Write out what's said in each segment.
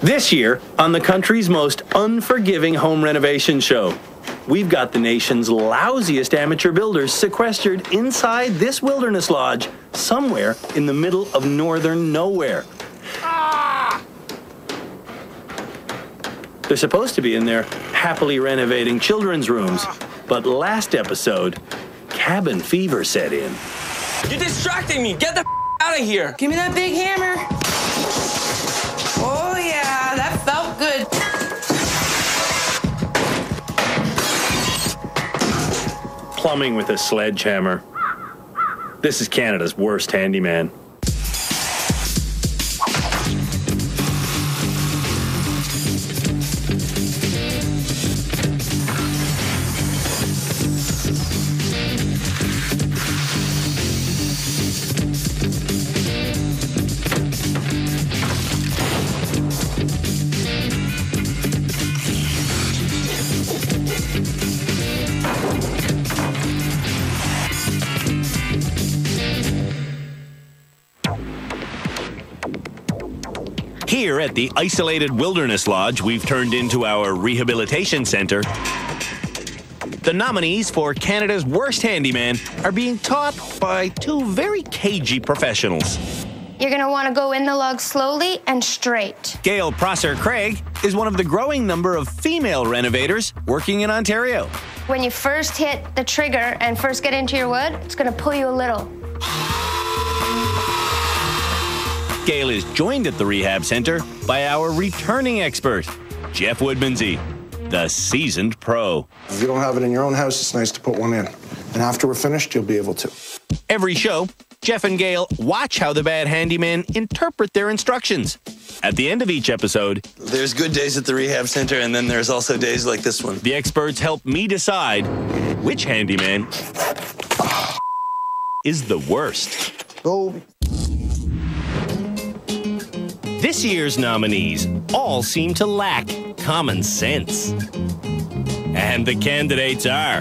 This year, on the country's most unforgiving home renovation show, we've got the nation's lousiest amateur builders sequestered inside this wilderness lodge somewhere in the middle of northern nowhere. They're supposed to be in there happily renovating children's rooms, but last episode, cabin fever set in. You're distracting me! Get the out of here! Give me that big hammer. Oh yeah, that felt good. Plumbing with a sledgehammer. This is Canada's worst handyman. Here at the isolated wilderness lodge we've turned into our rehabilitation center, the nominees for Canada's worst handyman are being taught by two very cagey professionals. You're going to want to go in the log slowly and straight. Gail Prosser-Craig is one of the growing number of female renovators working in Ontario. When you first hit the trigger and first get into your wood, it's going to pull you a little. Gail is joined at the rehab center by our returning expert, Jeff Woodmansey, the seasoned pro. If you don't have it in your own house, it's nice to put one in. And after we're finished, you'll be able to. Every show, Jeff and Gail watch how the bad handymen interpret their instructions. At the end of each episode, there's good days at the rehab center, and then there's also days like this one. The experts help me decide which handyman is the worst. Oh. This year's nominees all seem to lack common sense. And the candidates are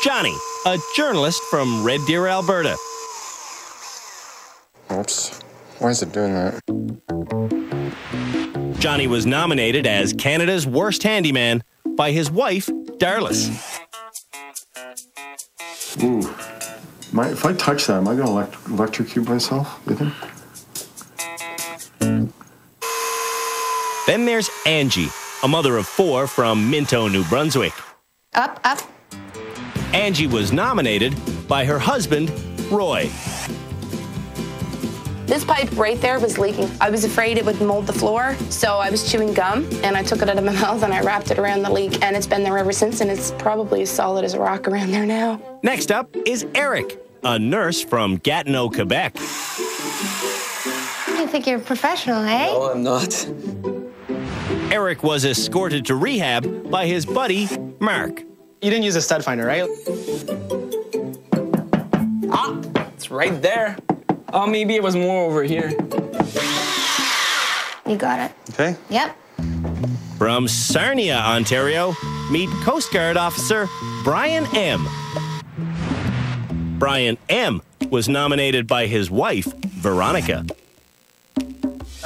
Johnny, a journalist from Red Deer, Alberta. Oops. Why is it doing that? Johnny was nominated as Canada's worst handyman by his wife, Darlis. Ooh. If I touch that, am I going to electrocute myself, you think? Then there's Angie, a mother of 4 from Minto, New Brunswick. Up, up. Angie was nominated by her husband, Roy. This pipe right there was leaking. I was afraid it would mold the floor, so I was chewing gum, and I took it out of my mouth and I wrapped it around the leak, and it's been there ever since, and it's probably as solid as a rock around there now. Next up is Eric, a nurse from Gatineau, Quebec. You think you're a professional, eh? No, I'm not. Eric was escorted to rehab by his buddy, Mark. You didn't use a stud finder, right? Ah, it's right there. Oh, maybe it was more over here. You got it. Okay. Yep. From Sarnia, Ontario, meet Coast Guard officer Brian M. Brian M. was nominated by his wife, Veronica.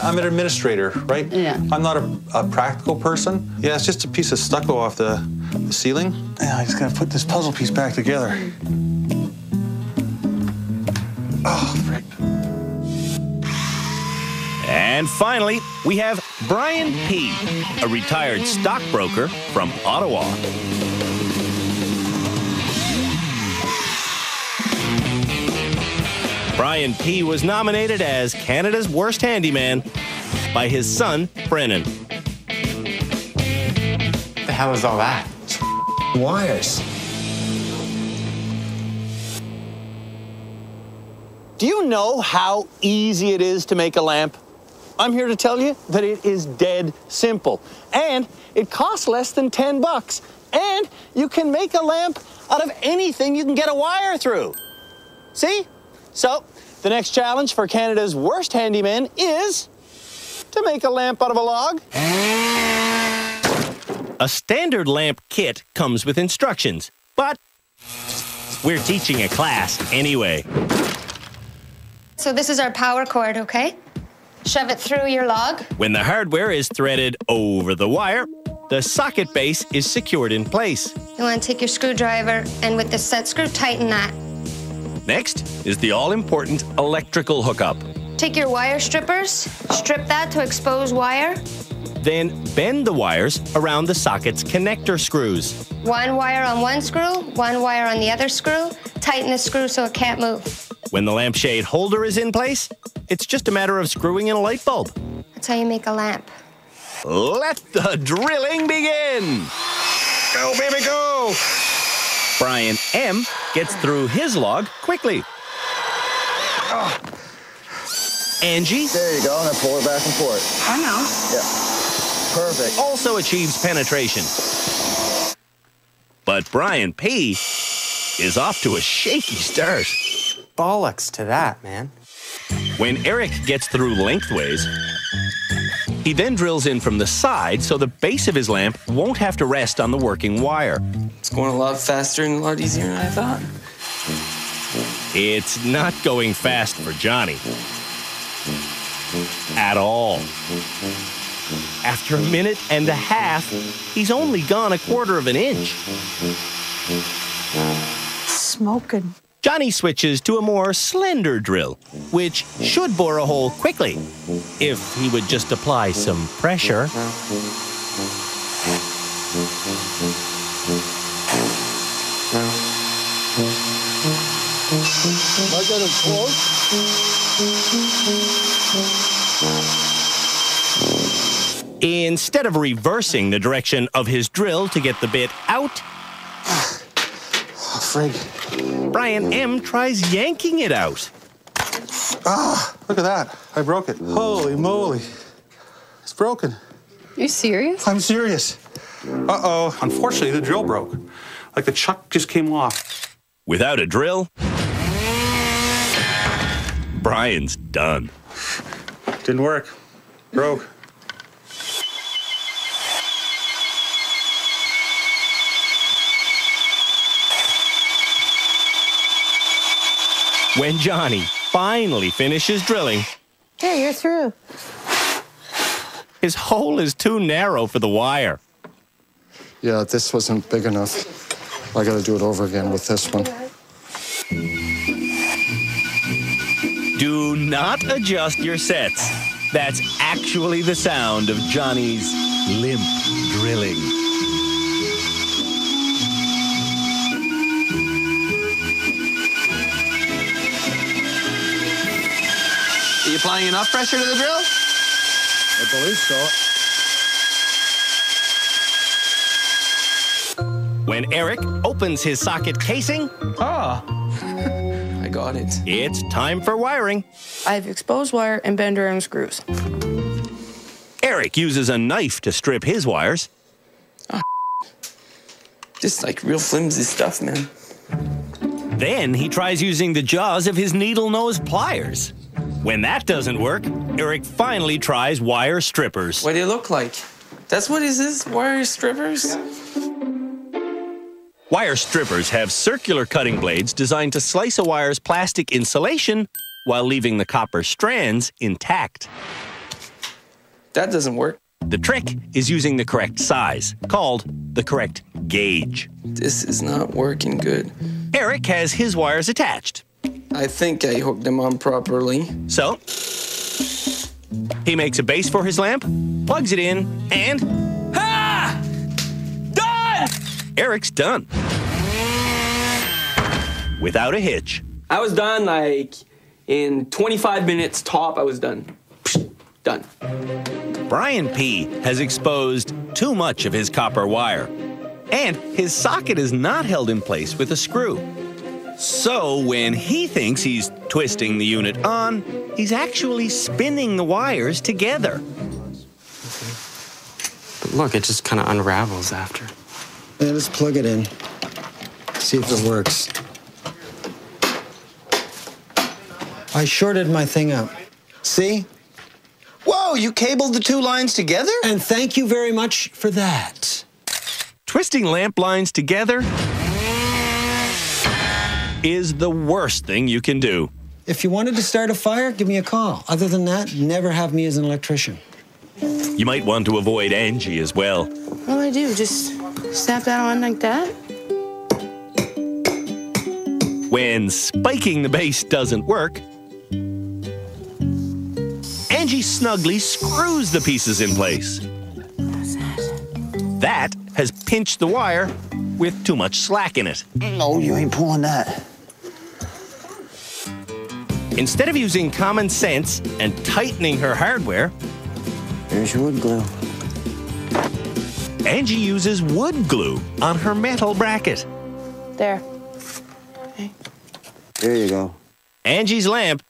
I'm an administrator, right? Yeah. I'm not a practical person. Yeah, it's just a piece of stucco off the ceiling. Yeah, I just gotta put this puzzle piece back together. Oh, frick. And finally, we have Brian P., a retired stockbroker from Ottawa. Brian P. was nominated as Canada's worst handyman by his son, Brennan. What the hell is all that? Wires. Do you know how easy it is to make a lamp? I'm here to tell you that it is dead simple. And it costs less than $10. And you can make a lamp out of anything you can get a wire through. See? So, the next challenge for Canada's worst handyman is to make a lamp out of a log. A standard lamp kit comes with instructions, but we're teaching a class anyway. So this is our power cord, okay? Shove it through your log. When the hardware is threaded over the wire, the socket base is secured in place. You want to take your screwdriver and with the set screw, tighten that. Next is the all-important electrical hookup. Take your wire strippers, strip that to expose wire. Then bend the wires around the socket's connector screws. One wire on one screw, one wire on the other screw. Tighten the screw so it can't move. When the lampshade holder is in place, it's just a matter of screwing in a light bulb. That's how you make a lamp. Let the drilling begin! Go, baby, go! Brian M. gets through his log quickly. Oh. Angie. There you go, and I pull her back and forth. I know. Yeah. Perfect. Also achieves penetration. But Brian P. is off to a shaky start. Bollocks to that, man. When Eric gets through lengthways, he then drills in from the side so the base of his lamp won't have to rest on the working wire. It's going a lot faster and a lot easier than I thought. It's not going fast for Johnny. At all. After a minute and a half, he's only gone 1/4 of an inch. Smoking. Johnny switches to a more slender drill, which should bore a hole quickly, if he would just apply some pressure. Am I getting close? Instead of reversing the direction of his drill to get the bit out, Brian M. tries yanking it out. Ah, look at that. I broke it. Holy moly. It's broken. You serious? I'm serious. Uh-oh. Unfortunately, the drill broke. Like the chuck just came off. Without a drill, Brian's done. Didn't work. Broke. When Johnny finally finishes drilling, Hey, you're through. his hole is too narrow for the wire. Yeah, this wasn't big enough. I gotta do it over again with this one. Do not adjust your sets. That's actually the sound of Johnny's limp drilling. Are you applying enough pressure to the drill? I believe so. When Eric opens his socket casing, I got it. it's time for wiring. I have exposed wire and bender arm screws. Eric uses a knife to strip his wires. This is like real flimsy stuff, man. Then he tries using the jaws of his needle nose pliers. When that doesn't work, Eric finally tries wire strippers. What do they look like? That's what is this? Wire strippers? Wire strippers have circular cutting blades designed to slice a wire's plastic insulation while leaving the copper strands intact. That doesn't work. The trick is using the correct size, called the correct gauge. This is not working good. Eric has his wires attached. I think I hooked them on properly. So, he makes a base for his lamp, plugs it in, and... Done! Eric's done. Without a hitch. I was done like in 25 minutes top. I was done. Done. Brian P. has exposed too much of his copper wire, and his socket is not held in place with a screw. So when he thinks he's twisting the unit on, he's actually spinning the wires together. But look, it just kind of unravels after. Yeah, let's plug it in. See if it works. I shorted my thing up. See? Whoa, you cabled the two lines together? And thank you very much for that. Twisting lamp lines together is the worst thing you can do. If you wanted to start a fire, give me a call. Other than that, never have me as an electrician. You might want to avoid Angie as well. What do I do? Just snap that on like that? When spiking the base doesn't work, Angie snugly screws the pieces in place. That has pinched the wire with too much slack in it. No, you ain't pulling that. Instead of using common sense and tightening her hardware, Here's your wood glue. Angie uses wood glue on her metal bracket. There. Okay. There you go. Angie's lamp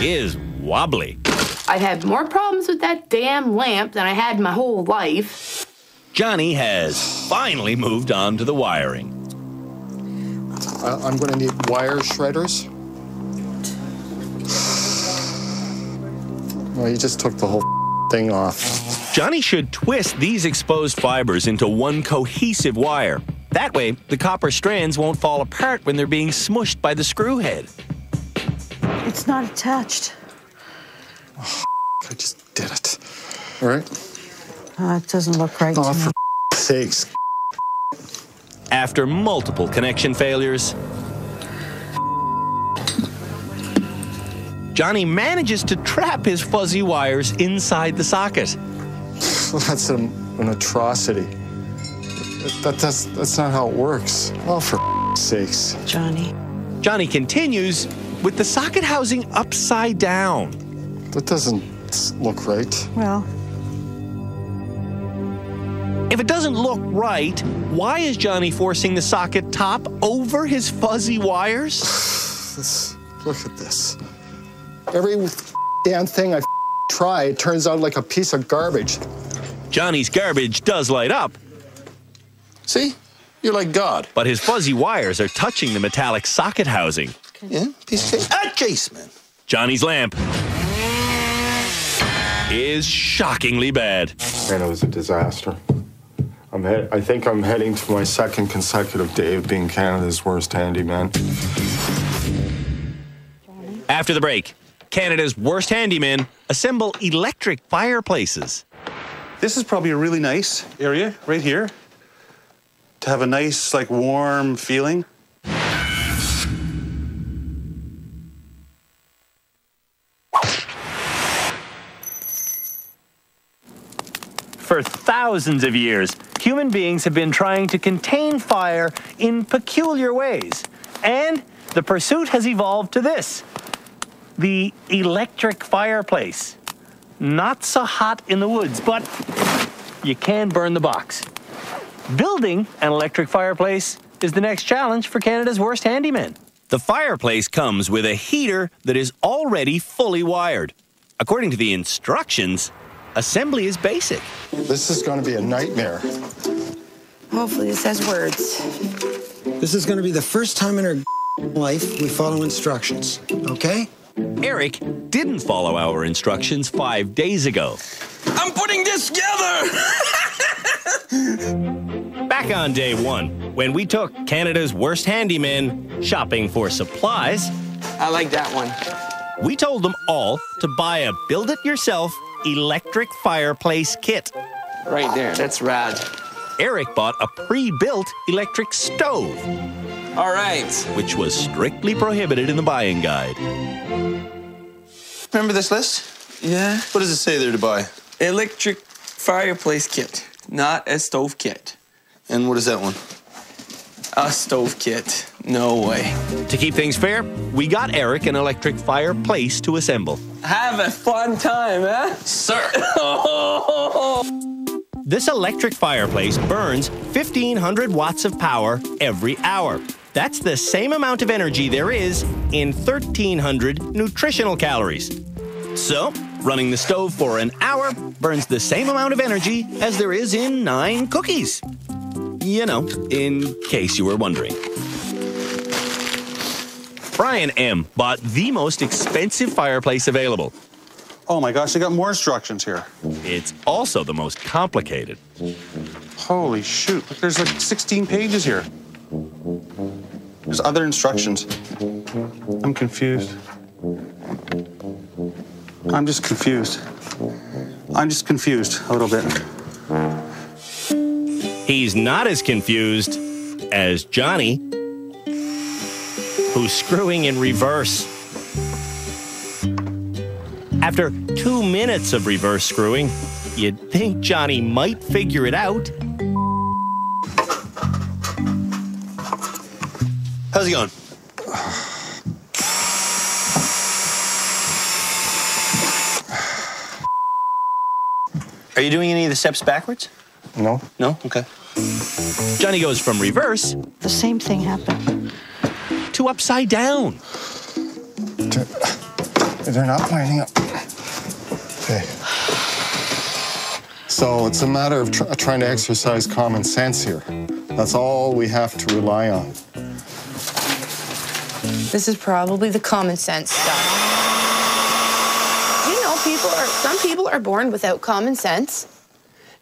is wobbly. I've had more problems with that damn lamp than I had my whole life. Johnny has finally moved on to the wiring. I'm going to need wire shredders. Well, you just took the whole thing off. Johnny should twist these exposed fibers into one cohesive wire. That way, the copper strands won't fall apart when they're being smushed by the screw head. It's not attached. Oh, I just did it. All right? It doesn't look right to me. For sakes. After multiple connection failures, Johnny manages to trap his fuzzy wires inside the socket. Well, that's an atrocity. That's not how it works. Oh, for sakes. Johnny. Johnny continues with the socket housing upside down. That doesn't look right. Well, if it doesn't look right, why is Johnny forcing the socket top over his fuzzy wires? Look at this. Every damn thing I try turns out like a piece of garbage. Johnny's garbage does light up. See? You're like God. But his fuzzy wires are touching the metallic socket housing. Yeah, piece of cake. Ah, Jace, man. Johnny's lamp is shockingly bad. And it was a disaster. I think I'm heading to my second consecutive day of being Canada's worst handyman. After the break, Canada's worst handymen assemble electric fireplaces. This is probably a really nice area right here to have a nice, like, warm feeling. For thousands of years, human beings have been trying to contain fire in peculiar ways. And the pursuit has evolved to this: the electric fireplace. Not so hot in the woods, but you can burn the box. Building an electric fireplace is the next challenge for Canada's worst handyman. The fireplace comes with a heater that is already fully wired. According to the instructions, assembly is basic. This is going to be a nightmare. Hopefully this has words. This is going to be the first time in our life we follow instructions, okay? Eric didn't follow our instructions 5 days ago. I'm putting this together! Back on day one, when we took Canada's worst handymen shopping for supplies, I like that one. we told them all to buy a build-it-yourself electric fireplace kit. Right there, that's rad. Eric bought a pre-built electric stove, All right. which was strictly prohibited in the buying guide. Remember this list? Yeah. What does it say there to buy? Electric fireplace kit, not a stove kit. And what is that one? A stove kit. No way. To keep things fair, we got Eric an electric fireplace to assemble. Have a fun time, eh? Sir! This electric fireplace burns 1,500 watts of power every hour. That's the same amount of energy there is in 1,300 nutritional calories. So, running the stove for an hour burns the same amount of energy as there is in 9 cookies. You know, in case you were wondering. Brian M. bought the most expensive fireplace available. Oh my gosh, they got more instructions here. It's also the most complicated. Holy shoot, look, there's like 16 pages here. There's other instructions. I'm confused. I'm just confused. I'm just confused a little bit. He's not as confused as Johnny, who's screwing in reverse. After 2 minutes of reverse screwing, you'd think Johnny might figure it out. How's it going? Are you doing any of the steps backwards? No. No? Okay. Johnny goes from reverse The same thing happened. to upside down. They're not lining up. Okay. So it's a matter of trying to exercise common sense here. That's all we have to rely on. This is probably the common sense stuff. Do you know some people are born without common sense?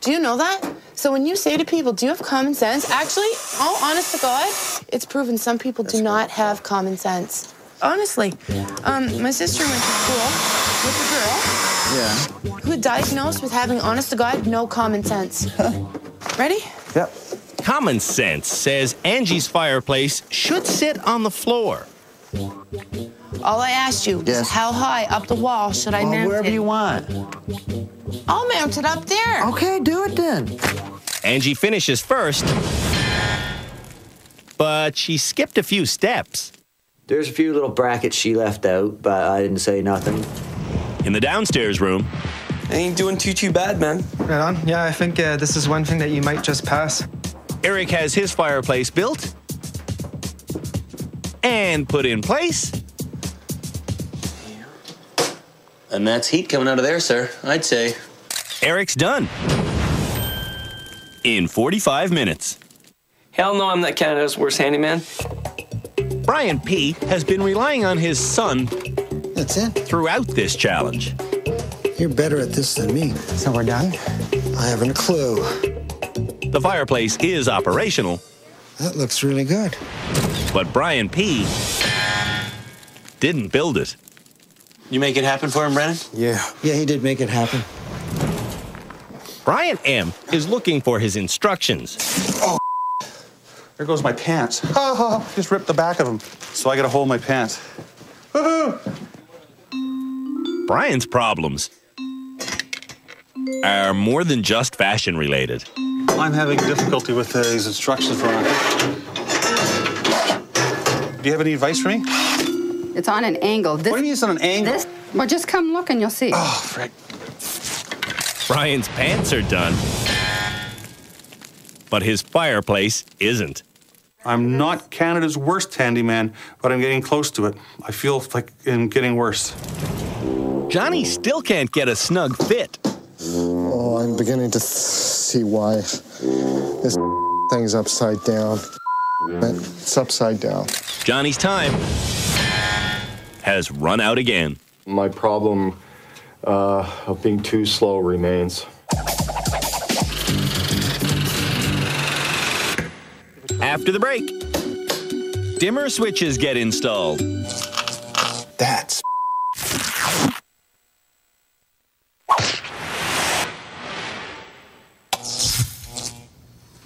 Do you know that? So when you say to people, do you have common sense? Actually, oh, honest to God, it's proven some people do not have common sense. Honestly, my sister went to school with a girl who was diagnosed with having, honest to God, no common sense. Ready? Yep. Common sense says Angie's fireplace should sit on the floor. All I asked you is how high up the wall should I mount wherever it? you want. I'll mount it up there. Okay, do it then. Angie finishes first, but she skipped a few steps. There's a few little brackets she left out, but I didn't say nothing. In the downstairs room, Ain't doing too bad, man. Right on. Yeah, I think this is one thing that you might just pass. Eric has his fireplace built and put in place. And that's heat coming out of there, sir, I'd say. Eric's done in 45 minutes. Hell no, I'm not Canada's worst handyman. Brian P. has been relying on his son That's it. throughout this challenge. You're better at this than me. So we're done? I haven't a clue. The fireplace is operational, That looks really good. but Brian P. didn't build it. You make it happen for him, Brennan? Yeah, he did make it happen. Brian M. is looking for his instructions. Oh, there goes my pants. Just ripped the back of them, so I got to hold my pants. Woohoo! Brian's problems are more than just fashion related. I'm having difficulty with these instructions, Veronica. Do you have any advice for me? It's on an angle. This, what do you mean it's on an angle? Well, just come look and you'll see. Oh, frick. Brian's pants are done, but his fireplace isn't. I'm not Canada's worst handyman, but I'm getting close to it. I feel like I'm getting worse. Johnny still can't get a snug fit. Oh, I'm beginning to see why this thing's upside down. It's upside down. Johnny's time has run out again. My problem of being too slow remains. After the break, dimmer switches get installed. That's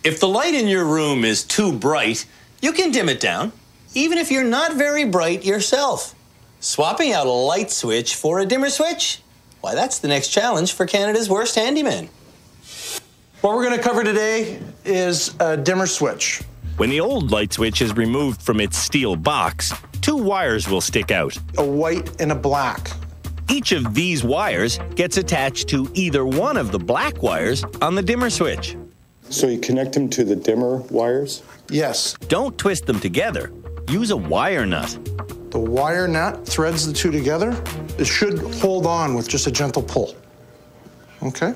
If the light in your room is too bright, you can dim it down, even if you're not very bright yourself. Swapping out a light switch for a dimmer switch? Why, that's the next challenge for Canada's worst handyman. What we're going to cover today is a dimmer switch. When the old light switch is removed from its steel box, two wires will stick out. A white and a black. Each of these wires gets attached to either one of the black wires on the dimmer switch. So you connect them to the dimmer wires? Yes. Don't twist them together. Use a wire nut. The wire nut threads the two together. It should hold on with just a gentle pull. Okay?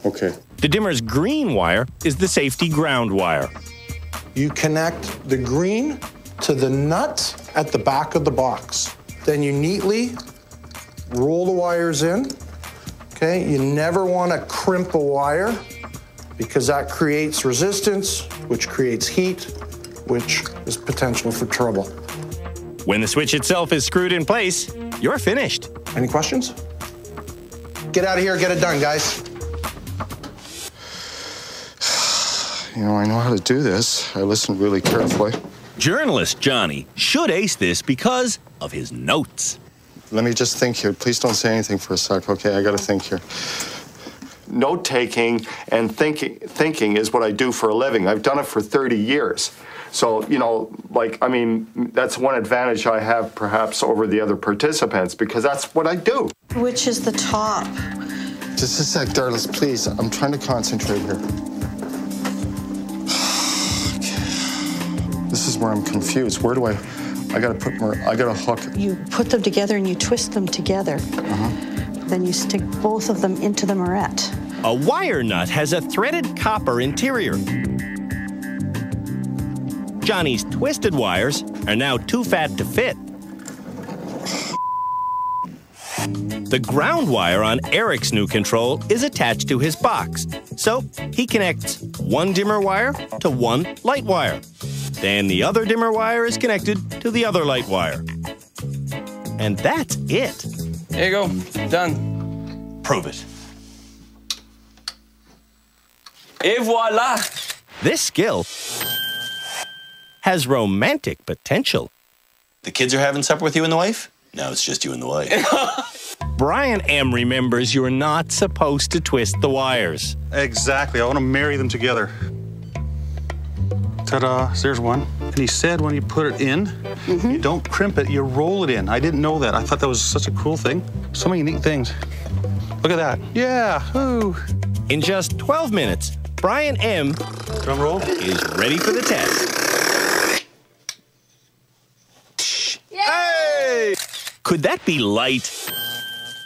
Okay. The dimmer's green wire is the safety ground wire. You connect the green to the nut at the back of the box. Then you neatly roll the wires in. Okay? You never want to crimp a wire because that creates resistance, which creates heat, which is potential for trouble. When the switch itself is screwed in place, you're finished. Any questions? Get out of here, get it done, guys. You know, I know how to do this. I listened really carefully. Journalist Johnny should ace this because of his notes. Let me just think here. Please don't say anything for a sec, okay? I gotta think here. Note-taking and thinking is what I do for a living. I've done it for 30 years. So, you know, like, I mean, that's one advantage I have perhaps over the other participants because that's what I do. Which is the top? Just a sec, Darlis, please. I'm trying to concentrate here. This is where I'm confused. Where do I gotta hook. You put them together and you twist them together. Then you stick both of them into the moret. A wire nut has a threaded copper interior. Johnny's twisted wires are now too fat to fit. The ground wire on Eric's new control is attached to his box, so he connects one dimmer wire to one light wire. Then the other dimmer wire is connected to the other light wire. And that's it. There you go. Done. Prove it. Et voila! This skill has romantic potential. The kids are having supper with you and the wife? No, it's just you and the wife. Brian M. remembers you're not supposed to twist the wires. Exactly. I want to marry them together. Ta-da, there's one. And he said when you put it in, you don't crimp it, you roll it in. I didn't know that. I thought that was such a cool thing. So many neat things. Look at that. Yeah, ooh. In just 12 minutes, Brian M. Drum roll. Is ready for the test. Hey! Could that be light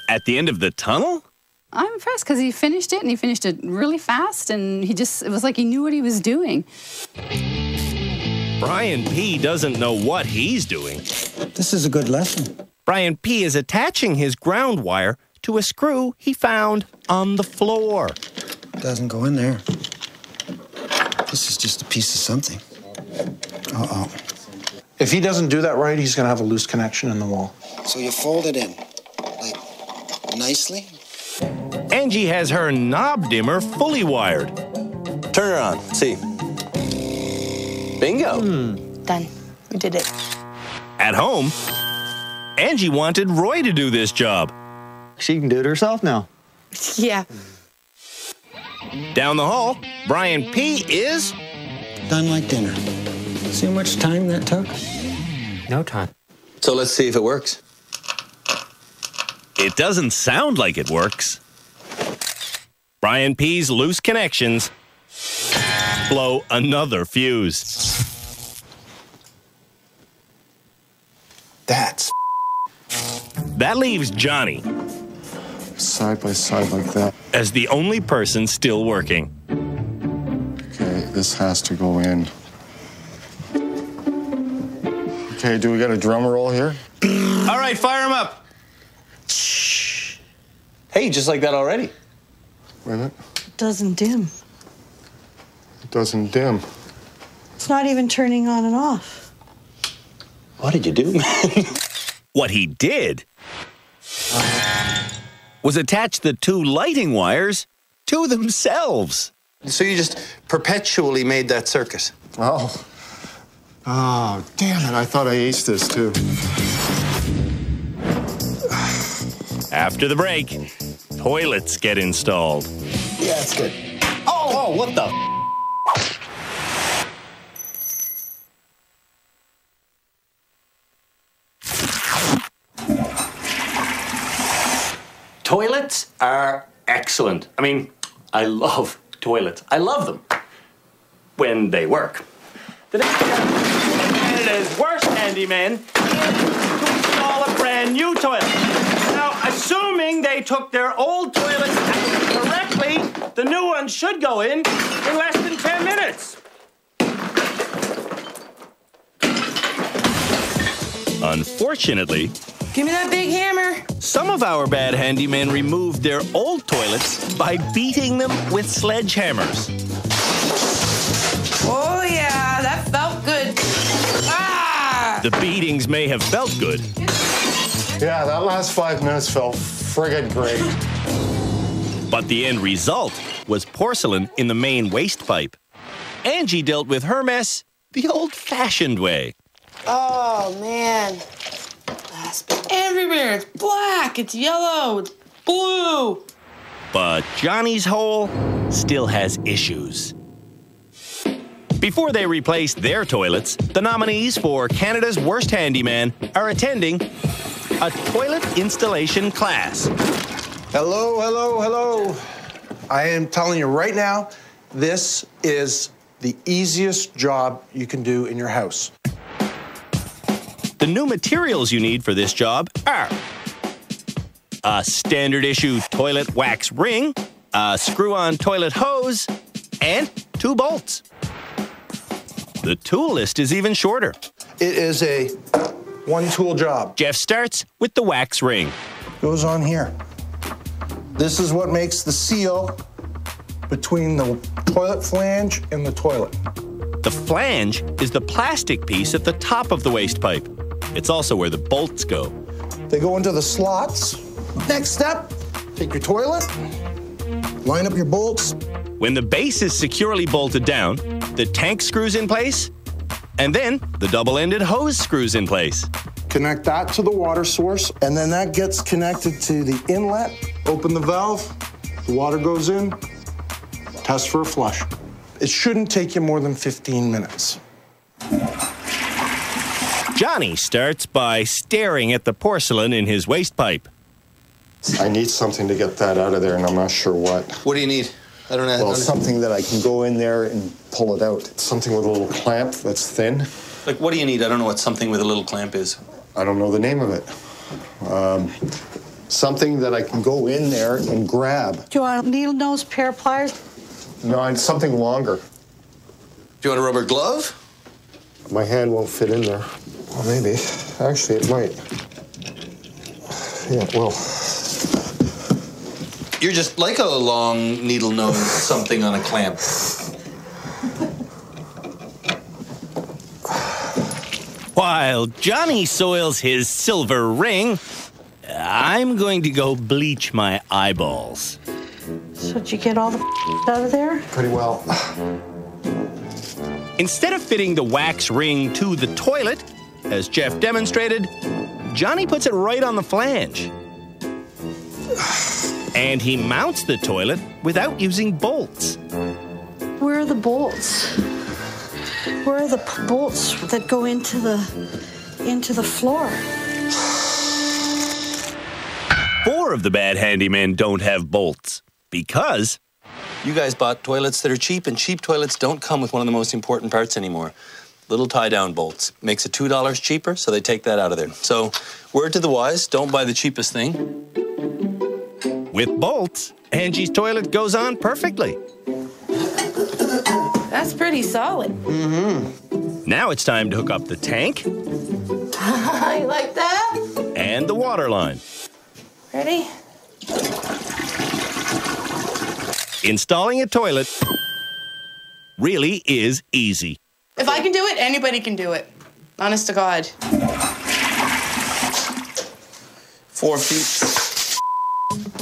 at the end of the tunnel? I'm impressed because he finished it and he finished it really fast and it was like he knew what he was doing. Brian P. doesn't know what he's doing. This is a good lesson. Brian P. is attaching his ground wire to a screw he found on the floor. Doesn't go in there. This is just a piece of something. Uh-oh. If he doesn't do that right, he's gonna have a loose connection in the wall. So you fold it in, like, nicely? Angie has her knob dimmer fully wired. Turn her on. See. Bingo. Done. We did it. At home, Angie wanted Roy to do this job. She can do it herself now. Yeah. Down the hall, Brian P. is done like dinner. See how much time that took? No time. So let's see if it works. It doesn't sound like it works. Brian P.'s loose connections blow another fuse. That's That leaves Johnny side by side like that. as the only person still working. Okay, this has to go in. Okay, do we got a drum roll here? All right, fire him up. Hey, just like that already. Wait a minute. It doesn't dim. It doesn't dim. It's not even turning on and off. What did you do, man? What he did was attach the two lighting wires to themselves. So you just perpetually made that circus. Oh. Oh, damn it. I thought I aced this, too. After the break, toilets get installed. Yeah, it's good. Oh, what the? Toilets are excellent. I mean, I love toilets. I love them when they work. The next Canada's worst handyman is to install a brand new toilet. Now, assuming they took their old toilets correctly, the new one should go in less than 10 minutes. Unfortunately, Give me that big hammer. some of our bad handymen removed their old toilets by beating them with sledgehammers. Oh, yeah, that felt good. Ah! The beatings may have felt good. Yeah, that last 5 minutes felt friggin' great. But the end result was porcelain in the main waste pipe. Angie dealt with her mess the old-fashioned way. Oh, man. Everywhere. It's black. It's yellow. It's blue. But Johnny's hole still has issues. Before they replace their toilets, the nominees for Canada's Worst Handyman are attending a toilet installation class. Hello, hello, hello. I am telling you right now, this is the easiest job you can do in your house. The new materials you need for this job are a standard issue toilet wax ring, a screw-on toilet hose, and 2 bolts. The tool list is even shorter. It is a one-tool job. Jeff starts with the wax ring. Goes on here. This is what makes the seal between the toilet flange and the toilet. The flange is the plastic piece at the top of the waste pipe. It's also where the bolts go. They go into the slots. Next step, take your toilet, line up your bolts. When the base is securely bolted down, the tank screws in place, and then the double-ended hose screws in place. Connect that to the water source, and then that gets connected to the inlet. Open the valve, the water goes in, test for a flush. It shouldn't take you more than 15 minutes. Johnny starts by staring at the porcelain in his waste pipe. I need something to get that out of there, and I'm not sure what. What do you need? I don't know. Well, something that I can go in there and pull it out. Something with a little clamp that's thin. Like, what do you need? I don't know what something with a little clamp is. I don't know the name of it. Something that I can go in there and grab. Do you want a needle nose pair of pliers? No, something longer. Do you want a rubber glove? My hand won't fit in there. Well, maybe. Actually, it might. Yeah, well. You're just like a long needle nose something on a clamp. While Johnny soils his silver ring, I'm going to go bleach my eyeballs. So did you get all the out of there? Pretty well. Instead of fitting the wax ring to the toilet, as Jeff demonstrated, Johnny puts it right on the flange. And he mounts the toilet without using bolts. Where are the bolts? Where are the bolts that go into the floor? 4 of the bad handymen don't have bolts because you guys bought toilets that are cheap, and cheap toilets don't come with one of the most important parts anymore. Little tie-down bolts. Makes it $2 cheaper, so they take that out of there. So, word to the wise, don't buy the cheapest thing. With bolts, Angie's toilet goes on perfectly. That's pretty solid. Mm-hmm. Now it's time to hook up the tank. You like that? And the water line. Ready? Installing a toilet really is easy. If I can do it, anybody can do it. Honest to God. 4 feet.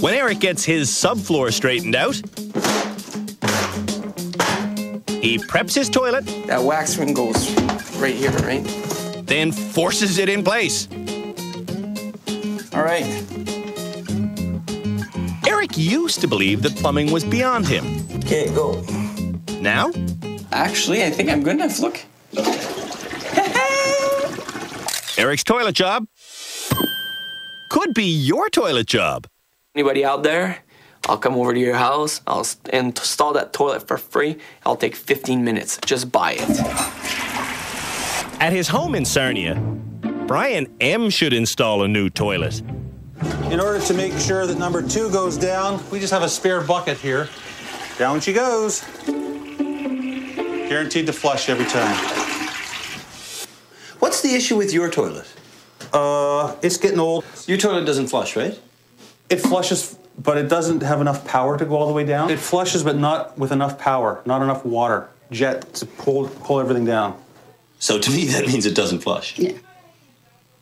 When Eric gets his subfloor straightened out, he preps his toilet. That wax ring goes right here, right? Then forces it in place. All right. Eric used to believe that plumbing was beyond him. Okay, go. Now? Actually, I think I'm good enough. Look. Eric's toilet job could be your toilet job. Anybody out there? I'll come over to your house. I'll install that toilet for free. I'll take 15 minutes. Just buy it. At his home in Sarnia, Brian M. should install a new toilet. In order to make sure that number 2 goes down, we just have a spare bucket here. Down she goes. Guaranteed to flush every time. What's the issue with your toilet? It's getting old. Your toilet doesn't flush, right? It flushes, but it doesn't have enough power to go all the way down. It flushes, but not with enough power, not enough water, jet to pull everything down. So to me, that means it doesn't flush. Yeah.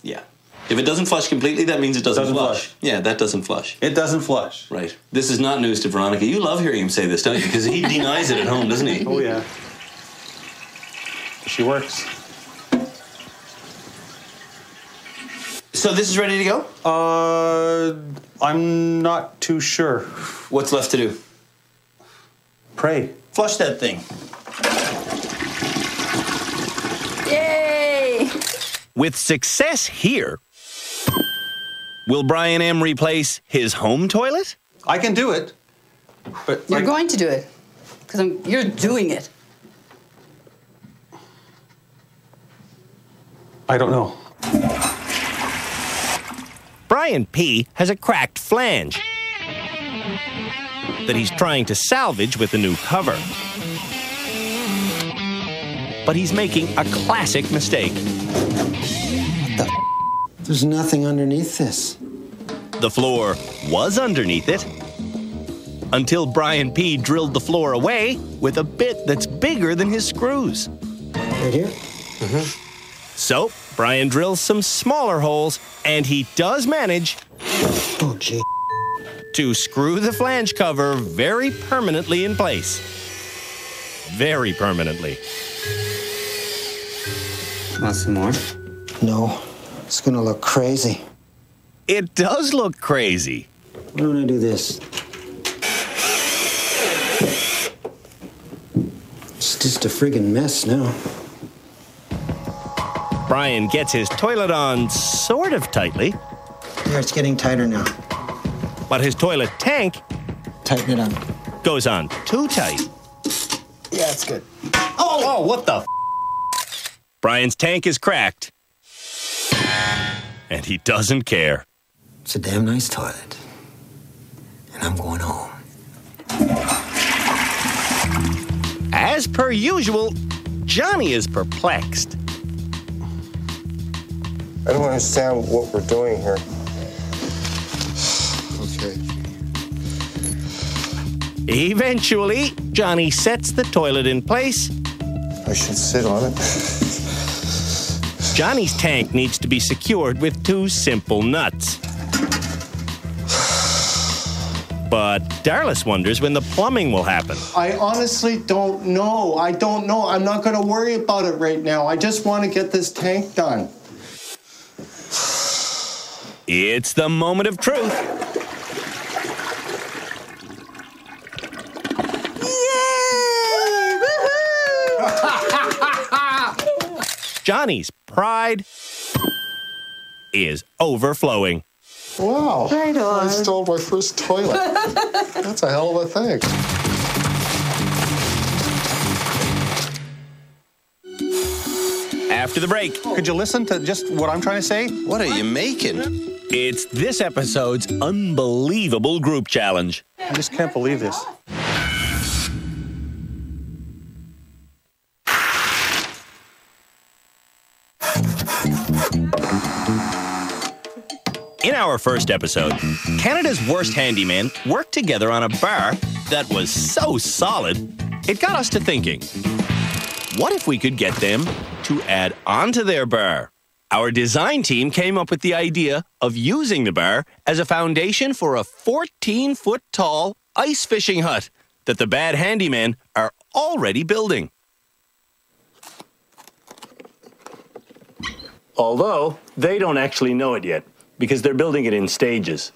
Yeah. If it doesn't flush completely, that means it doesn't flush. Yeah, that doesn't flush. It doesn't flush. Right. This is not news to Veronica. You love hearing him say this, don't you? Because he denies it at home, doesn't he? Oh, yeah. She works. So this is ready to go? I'm not too sure. What's left to do? Pray. Flush that thing. Yay! With success here, will Brian M. replace his home toilet? I can do it. But You're going to do it. Because you're doing it. I don't know. Brian P. has a cracked flange that he's trying to salvage with a new cover. But he's making a classic mistake. There's nothing underneath this. The floor was underneath it until Brian P. drilled the floor away with a bit that's bigger than his screws. Right here? Mm-hmm. So, Brian drills some smaller holes, and he does manage to screw the flange cover very permanently in place. Very permanently. Want some more? No. It's gonna look crazy. It does look crazy. Why don't I do this? It's just a friggin' mess now. Brian gets his toilet on sort of tightly. There, it's getting tighter now. But his toilet tank Tighten it on. Goes on too tight. Yeah, it's good. Oh, what the Brian's tank is cracked. And he doesn't care. It's a damn nice toilet. And I'm going home. As per usual, Johnny is perplexed. I don't understand what we're doing here. Okay. Eventually, Johnny sets the toilet in place. I should sit on it. Johnny's tank needs to be secured with two simple nuts. But Darlis wonders when the plumbing will happen. I honestly don't know. I don't know. I'm not going to worry about it right now. I just want to get this tank done. It's the moment of truth. Yay! Woohoo! Johnny's pride is overflowing. Wow. Right on. I installed my first toilet. That's a hell of a thing. After the break. Could you listen to just what I'm trying to say? What are you making? It's this episode's unbelievable group challenge. I just can't believe this. In our first episode, Canada's worst handyman worked together on a bar that was so solid, it got us to thinking, what if we could get them to add on to their bar? Our design team came up with the idea of using the bar as a foundation for a 14-foot-tall ice fishing hut that the bad handymen are already building. Although, they don't actually know it yet, because they're building it in stages.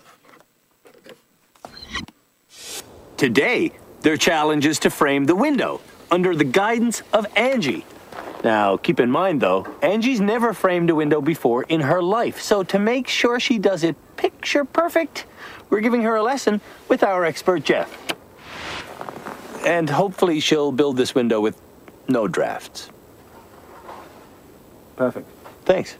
Today, their challenge is to frame the window under the guidance of Angie. Now, keep in mind, though, Angie's never framed a window before in her life, so to make sure she does it picture perfect, we're giving her a lesson with our expert Jeff. And hopefully she'll build this window with no drafts. Perfect. Thanks.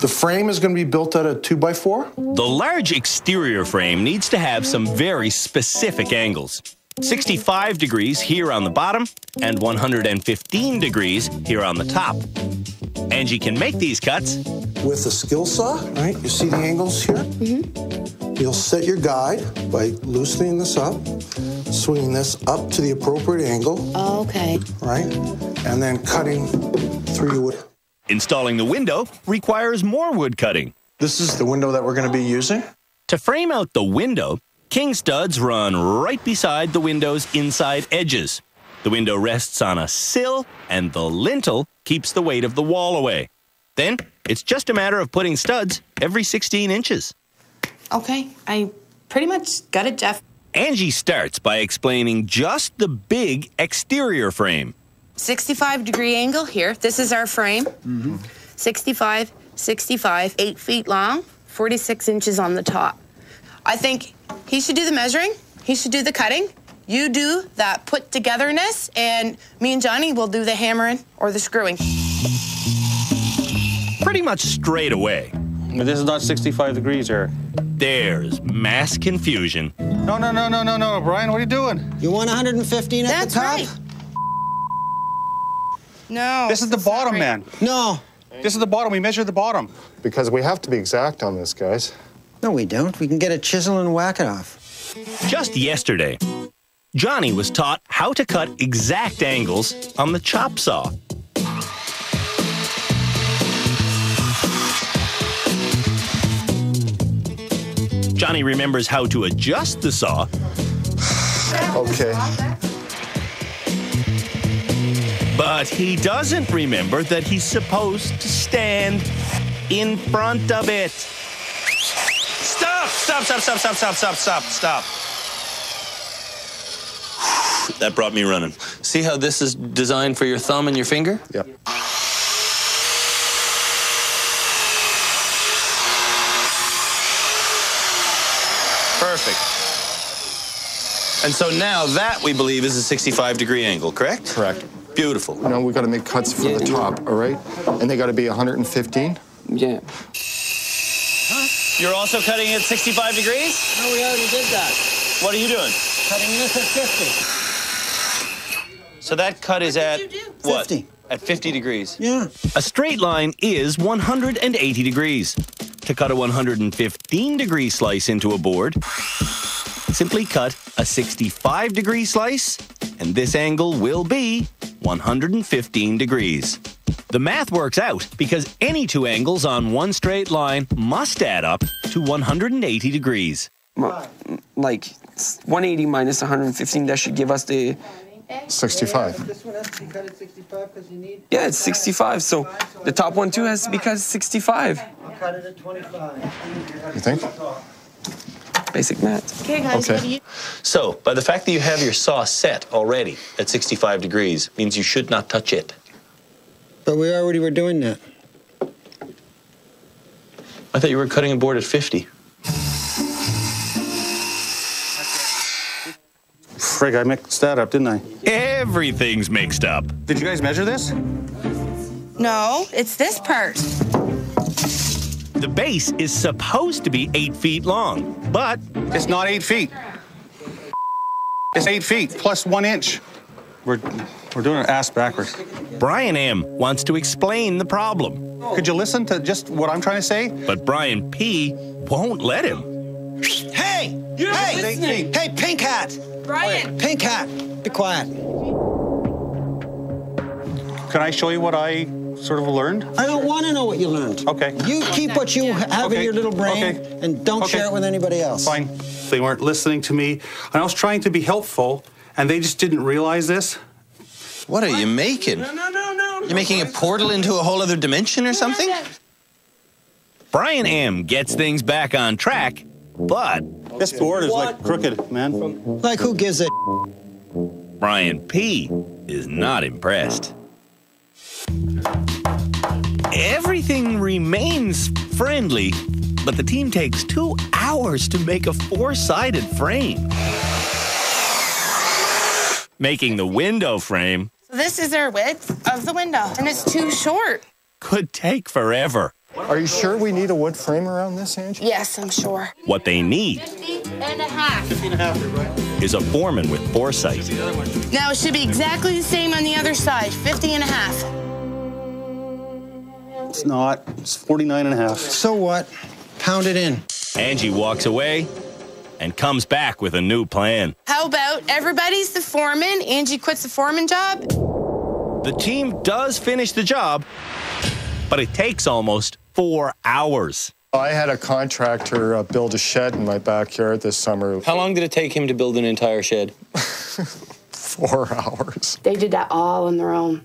The frame is going to be built out of 2x4? The large exterior frame needs to have some very specific angles. 65 degrees here on the bottom and 115 degrees here on the top. Angie can make these cuts with a skill saw, right? You see the angles here? Mm-hmm. You'll set your guide by loosening this up, swinging this up to the appropriate angle. Oh, okay. Right? And then cutting through your wood. Installing the window requires more wood cutting. This is the window that we're going to be using. To frame out the window, king studs run right beside the window's inside edges. The window rests on a sill, and the lintel keeps the weight of the wall away. Then, it's just a matter of putting studs every 16 inches. Okay, I pretty much got it, Jeff. Angie starts by explaining just the big exterior frame. 65-degree angle here. This is our frame. 65, 65, 8 feet long, 46 inches on the top. I think he should do the measuring. He should do the cutting. You do that put-togetherness, and me and Johnny will do the hammering or the screwing. Pretty much straight away. This is not 65 degrees, Eric. There's mass confusion. No, Brian, what are you doing? You want 115 at the top? Right. No. This is the bottom, man. No. This is the bottom. We measured the bottom. Because we have to be exact on this, guys. No, we don't. We can get a chisel and whack it off. Just yesterday, Johnny was taught how to cut exact angles on the chop saw. Johnny remembers how to adjust the saw. Okay. But he doesn't remember that he's supposed to stand in front of it. Stop! Stop! That brought me running. See how this is designed for your thumb and your finger? Yep. Perfect. And so now that, we believe, is a 65-degree angle, correct? Correct. Beautiful. Now we got to make cuts for the top, all right? And they got to be 115? Yeah. You're also cutting at 65 degrees? No, we already did that. What are you doing? Cutting this at 50. So that cut is at what? 50. At 50 degrees. Yeah. A straight line is 180 degrees. To cut a 115-degree slice into a board, simply cut a 65-degree slice, and this angle will be 115 degrees. The math works out because any two angles on one straight line must add up to 180 degrees. Like 180 minus 115, that should give us the 65. This one has to be cut at 65 because you need... Yeah, it's 65. So the top one too has to be cut at 65. I'll cut it at 25. You think? Basic math. Okay, guys, what do you... So, by the fact that you have your saw set already at 65 degrees means you should not touch it. But we already were doing that. I thought you were cutting a board at 50. Frig, I mixed that up, didn't I? Everything's mixed up. Did you guys measure this? No, it's this part. The base is supposed to be 8 feet long, but it's not 8 feet. It's 8 feet plus 1 inch. We're doing it ass backwards. Brian M. wants to explain the problem. Could you listen to just what I'm trying to say? But Brian P. won't let him. Hey! You're hey! listening. Hey, pink hat! Brian! Pink hat! Be quiet. Can I show you what I sort of learned? I don't want to know what you learned. Okay. You keep what you have in your little brain and don't share it with anybody else. Fine. They weren't listening to me, and I was trying to be helpful, and they just didn't realize this. What are you making? No. You're making a portal into a whole other dimension or something? Brian M. gets things back on track, but... This board is like crooked, man. Like who gives a... Brian P. is not impressed. Everything remains friendly, but the team takes 2 hours to make a 4-sided frame. Making the window frame This is our width of the window, and it's too short. could take forever. Are you sure we need a wood frame around this, Angie? Yes, I'm sure. What they need 50 and a half. is a foreman with foresight. Now it should be exactly the same on the other side, 50 and a half. It's not. It's 49 and a half. So what? Pound it in. Angie walks away and comes back with a new plan. How about everybody's the foreman? Angie quits the foreman job. The team does finish the job, but it takes almost 4 hours. I had a contractor build a shed in my backyard this summer. How long did it take him to build an entire shed? 4 hours. They did that all on their own.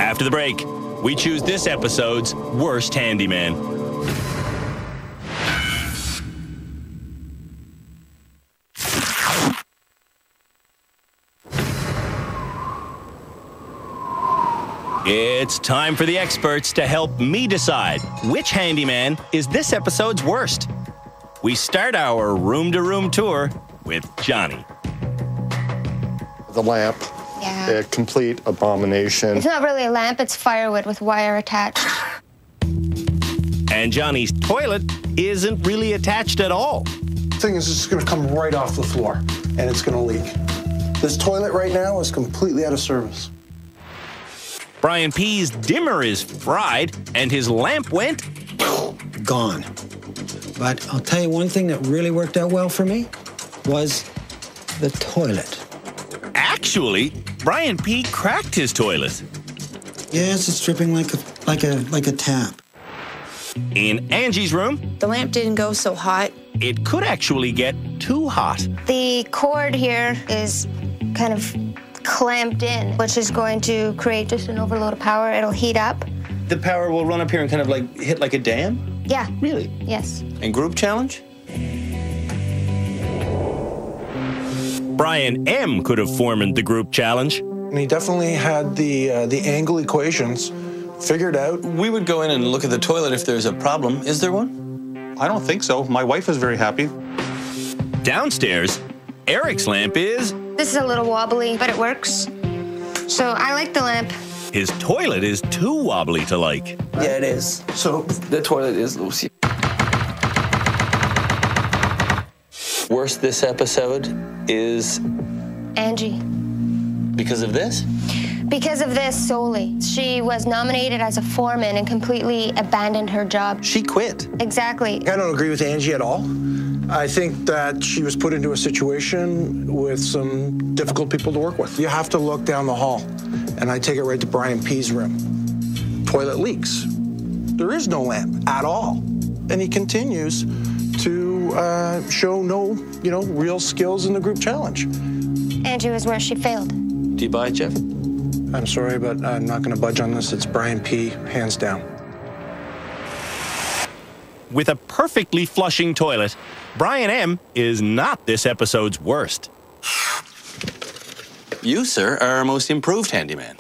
After the break, we choose this episode's worst handyman. It's time for the experts to help me decide which handyman is this episode's worst. We start our room-to-room tour with Johnny. The lamp. Yeah. A complete abomination. It's not really a lamp, it's firewood with wire attached. And Johnny's toilet isn't really attached at all. The thing is, it's going to come right off the floor, and it's going to leak. This toilet right now is completely out of service. Brian P's dimmer is fried, and his lamp went gone. But I'll tell you one thing that really worked out well for me was the toilet. Actually, Brian P cracked his toilet. Yes, it's dripping like a tap. In Angie's room, The lamp didn't go so hot. it could actually get too hot. The cord here is kind of clamped in, which is going to create just an overload of power. It'll heat up. The power will run up here and kind of like hit like a dam? Yeah. Really? Yes. And group challenge? Brian M could have formed the group challenge. And he definitely had the angle equations figured out. We would go in and look at the toilet if there's a problem. Is there one? I don't think so. My wife is very happy. Downstairs, Eric's lamp is... This is a little wobbly, but it works. So I like the lamp. His toilet is too wobbly to like. Yeah, it is. So the toilet is loose. Worst this episode is... Angie. Because of this? Because of this solely. She was nominated as a foreman and completely abandoned her job. She quit. Exactly. I don't agree with Angie at all. I think that she was put into a situation with some difficult people to work with. You have to look down the hall, and I take it right to Brian P's room. Toilet leaks. There is no lamp at all. And he continues to show no, real skills in the group challenge. Angie was where she failed. Do you buy it, Jeff? I'm sorry, but I'm not going to budge on this. It's Brian P, hands down. With a perfectly flushing toilet, Brian M is not this episode's worst. You, sir, are our most improved handyman.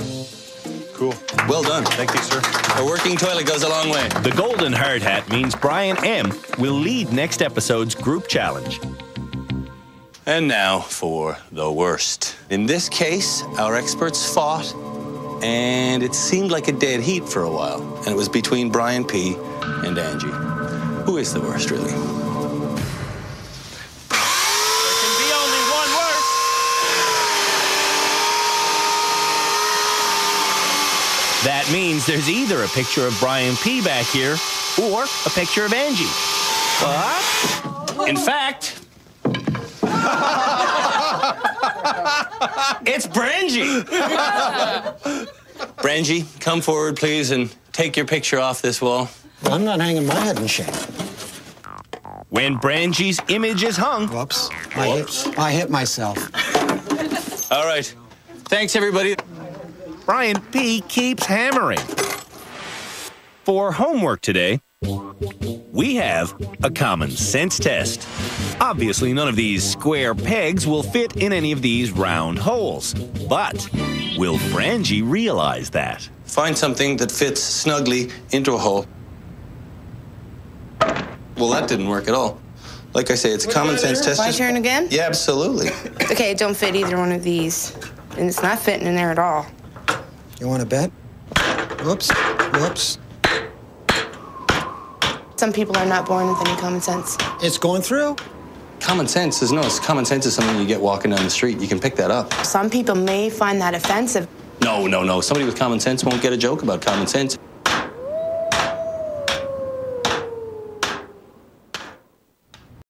Cool. Well done. Thank you, sir. A working toilet goes a long way. The golden hard hat means Brian M will lead next episode's group challenge. And now for the worst. In this case, our experts fought, and it seemed like a dead heat for a while. And it was between Brian P and Angie. Who is the worst, really? There can be only one worst. That means there's either a picture of Brian P back here or a picture of Angie. But, in fact, it's Brangie. Brangie, come forward, please, and take your picture off this wall. I'm not hanging my head in shame. When Brangie's image is hung. Whoops. I hit myself. All right. Thanks, everybody. Brian P keeps hammering. For homework today, we have a common sense test. Obviously, none of these square pegs will fit in any of these round holes. But will Brangie realize that? Find something that fits snugly into a hole. Well, that didn't work at all. Like I say, it's a common sense test. My turn again? Yeah, absolutely. Okay, it don't fit either one of these. And it's not fitting in there at all. You want to bet? Whoops. Whoops. Some people are not born with any common sense. It's going through. Common sense is common sense is something you get walking down the street. You can pick that up. Some people may find that offensive. No. Somebody with common sense won't get a joke about common sense.